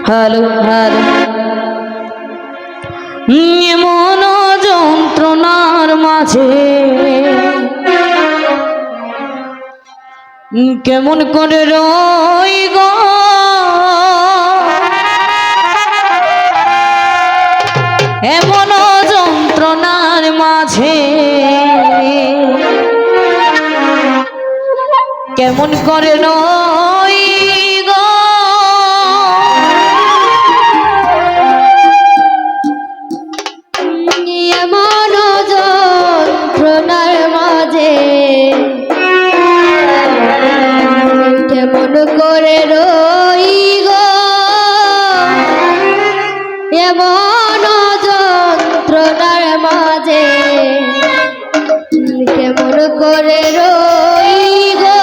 hello hello এমন যন্ত্রণার মাঝে কেমন করে রই গো এমন যন্ত্রণার মাঝে কেমন করে রই গো এমন যন্ত্রণার মাঝে কেমন করে রই গো এমন যন্ত্রণার মাঝে কেমন করে রই গো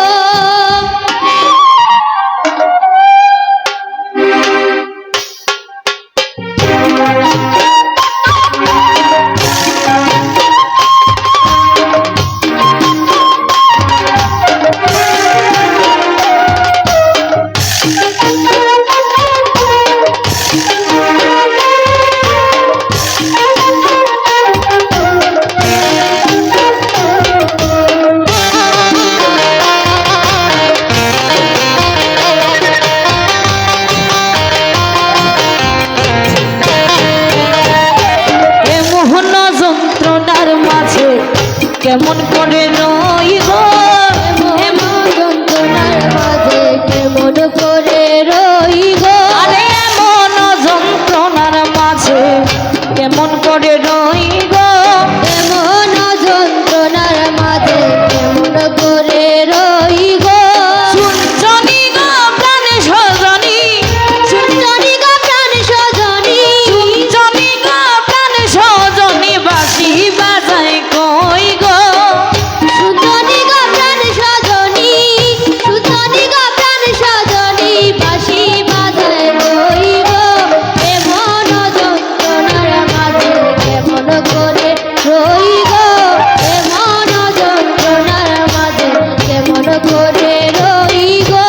কেমন করে রই গো এমন যন্ত্রণার মাঝে কেমন করে রই গো আরে এমন যন্ত্রণার মাঝে কেমন করে রই গো এমন যন্ত্রণার মাঝে কেমন করে রই গো শুনছনি গো প্রাণ সজনী শুনছনি গো প্রাণ সজনী শুনছনি গো প্রাণ সজনী বাঁশি বাজায় কই গো শুনছনি গো প্রাণ সজনী শুনছনি গো প্রাণ সজনী বাঁশি বাজায় রই গো এমন যন্ত্রণার মাঝে কেমন করে রই গো এমন যন্ত্রণার মাঝে কেমন করে রই গো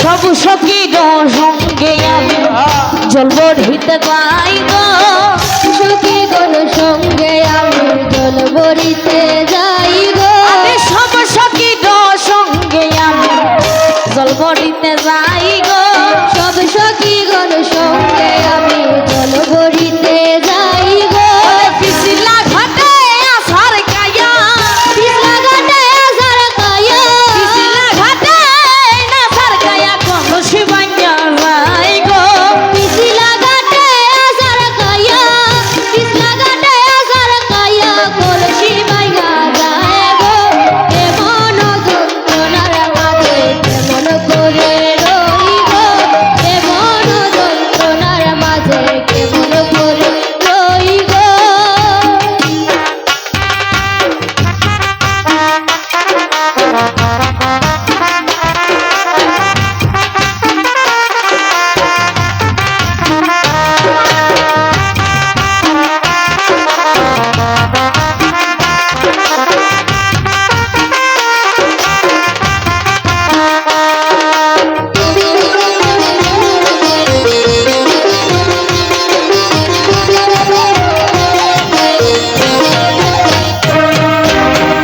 সব সখীর সঙ্গে আমি জলবরিতে পাই গো সখী গণ সঙ্গে আমি জল বরিতে যাই গো আরে সব সখীর সঙ্গে আমি জলবরিতে যাই গো সব সখী গণ সঙ্গে আমি জল বরিতে যাই গো পিছিলা ঘাটে আসার কায়া পিছলা ঘাটে আসার কায়া পিছিলা ঘাটে আসার কায়া কলসি ভাঙা যাই গো পিছলা ঘাটে আসার কায়া পিছলা ঘাটে আসার কায়া কলসি ভাঙা যায় গো এমন যন্ত্রণার মাঝে কেমন করে রই গো এমন যন্ত্রণার মাঝে কেমন করে রই গো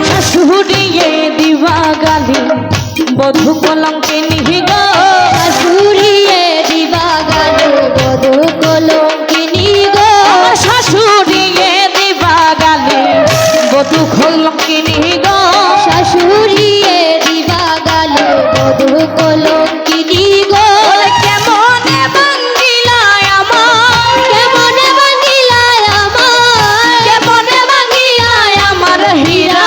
শাশুড়িয়ে দিবা গালি বধু কলঙ্কে নিহি গো শাশুড়িয়ে দিবা গালো বধূ কলঙ্কিনী গো শাশুড়িয়ে দিবা গালি বধু কলঙ্কে নিহি গো শাশুড়িয়ে দিবা গালো বধূ কলঙ্কিনী গো কেমনে ভাঙ্গিলায় আমার কেমনে ভাঙিলায় আমার কেমনে ভাঙ্গিলায় আমার হীরা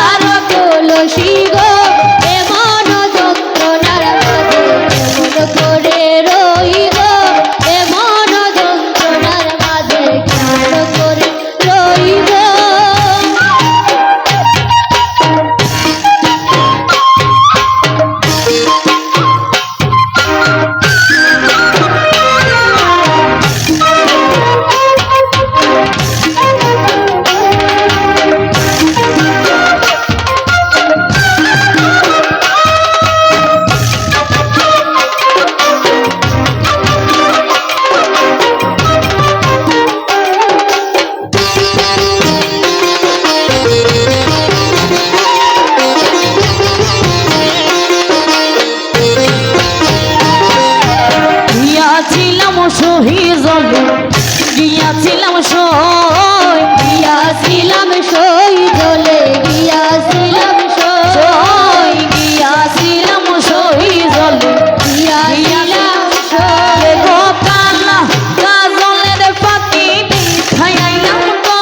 সই গিয়াছিলাম সই জলে গিয়াছিলাম সই গিয়াছিলাম সই জলে গিয়াছিলাম সই গো কালা কাজলের পাখি দেখাই আইলাম গো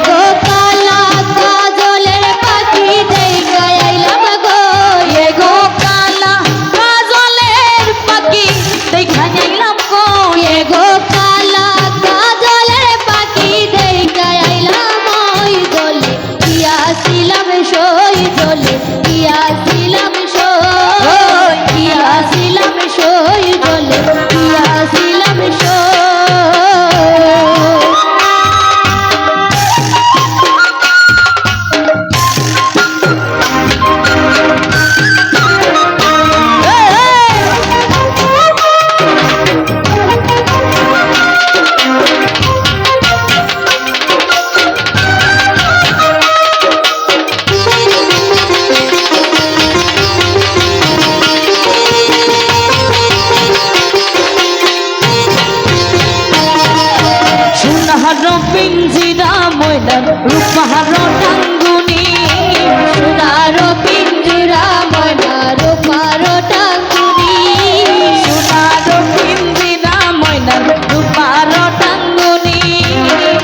গো কালা কাজলের পাখি দেখা আইলাম গো গো কালা কাজলের পাখি দেখাই আইলাম গো গো কালা কাজলের পাখি দেখা আইলাম ওই জলে গিয়াছিলাম সই জলে গিয়াছিলাম সই গিয়াছিলাম সই জলে গিয়াছিলাম সই সোনার পিঞ্জিরা ময়না রূপার টাঙ্গুনি সোনার পিঞ্জরা ময়না রূপার টাঙ্গুনি সোনার পিঞ্জিরা ময়না রূপার টাঙ্গুনি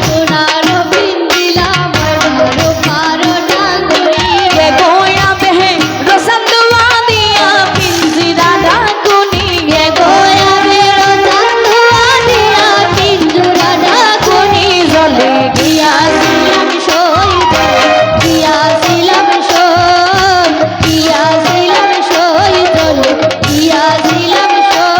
সোনার পিঞ্জিরা ময়না রূপার টাঙ্গুনি কে গোয়া বেহে রসন দুয়া দিয়া পিঞ্জিরা ডাকুনি কে গোয়া গোয়া বেরো চান্দুয়া দিয়া পিঞ্জরা ডাকুনি জলে গিয়াছিলাম সই গিয়াছিলাম সই গিয়াছিলাম সই জলে গিয়াছিলাম সই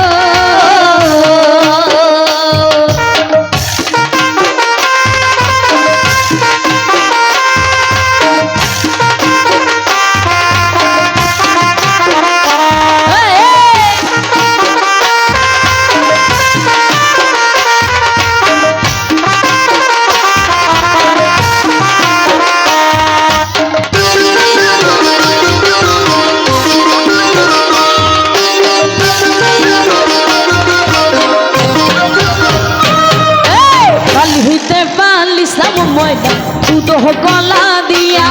পালিতে পালিসাম ময়না দুধ কলা দিয়া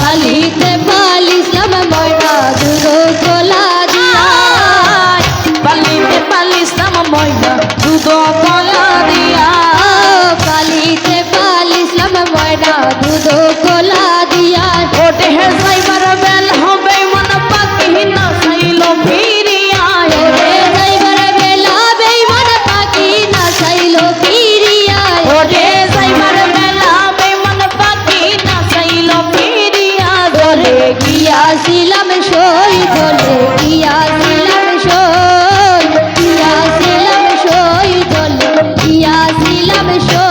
পালিতে পালিসাম ময়না দুধ গোলা দিয়া পালিতে পালিসাম ময়না দুধ কলা দিয়া পালিতে পালিসাম ময়না দুধ গোলা দিয়া ওটে হে সাইবার বেল হবে মন পাখি না সাইল ফিরিয়া ওরে যাইবার বেলা বেইমান পাখি না চাইলো ফিরিয়া ওটে সাইবার বেলা বেমন পাখি না সাইল ফিরিয়া জলে গিয়াছিলাম সই জলে গিয়াছিলাম সই গিয়াছিলাম সই জলে গিয়াছিলাম সই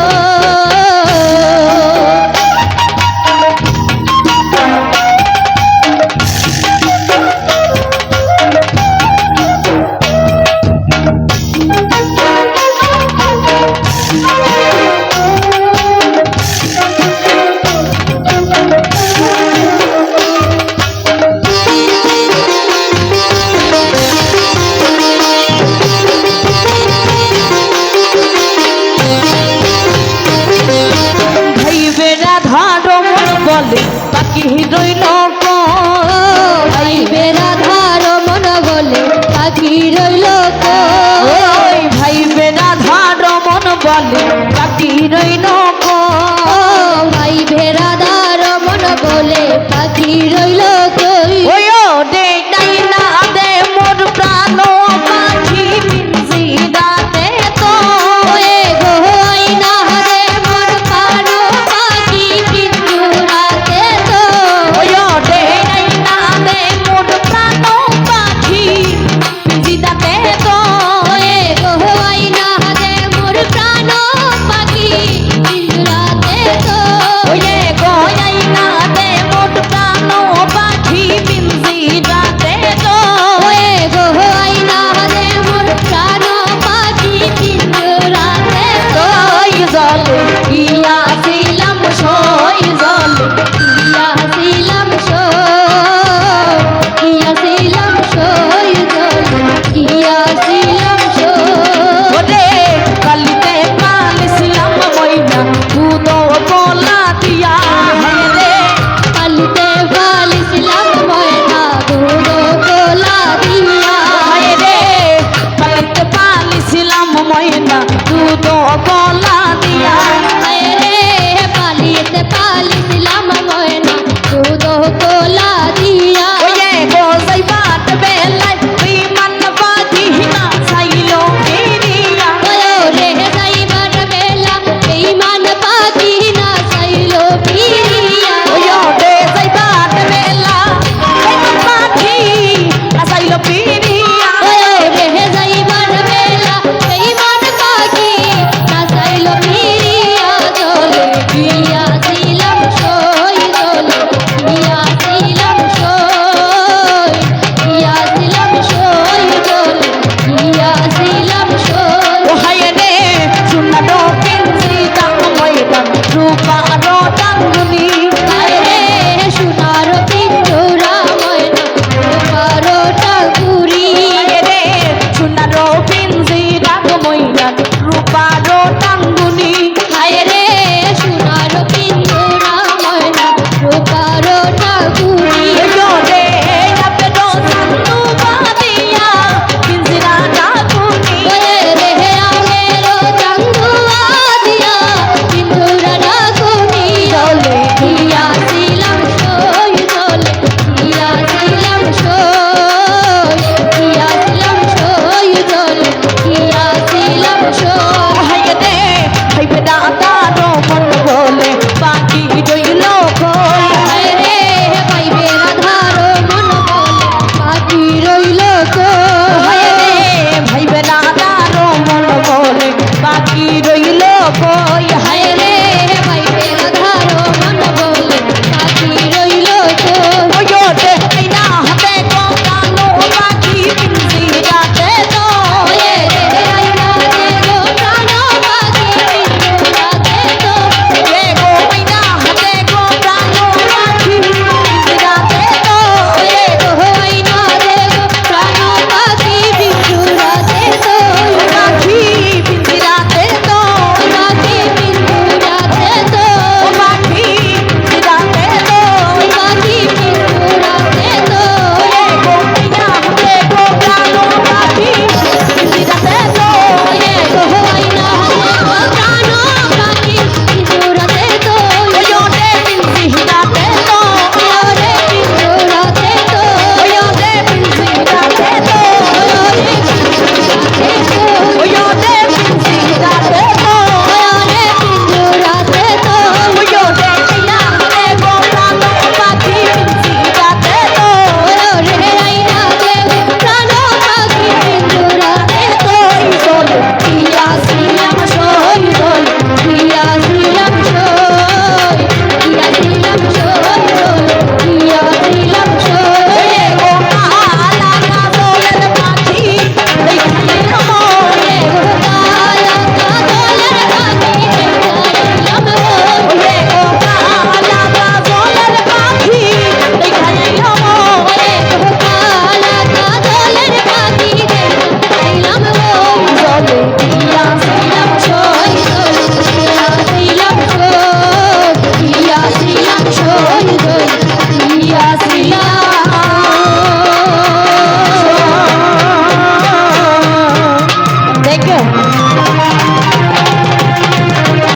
ভাইবে রাধা রমন বলে পাখি রইল ভাইবে রাধার মন বলে পাখি রইল ওই ভাইবে রাধা রমন বলে পাখি রইল ভাইবে রাধার মন বলে পাখি রইল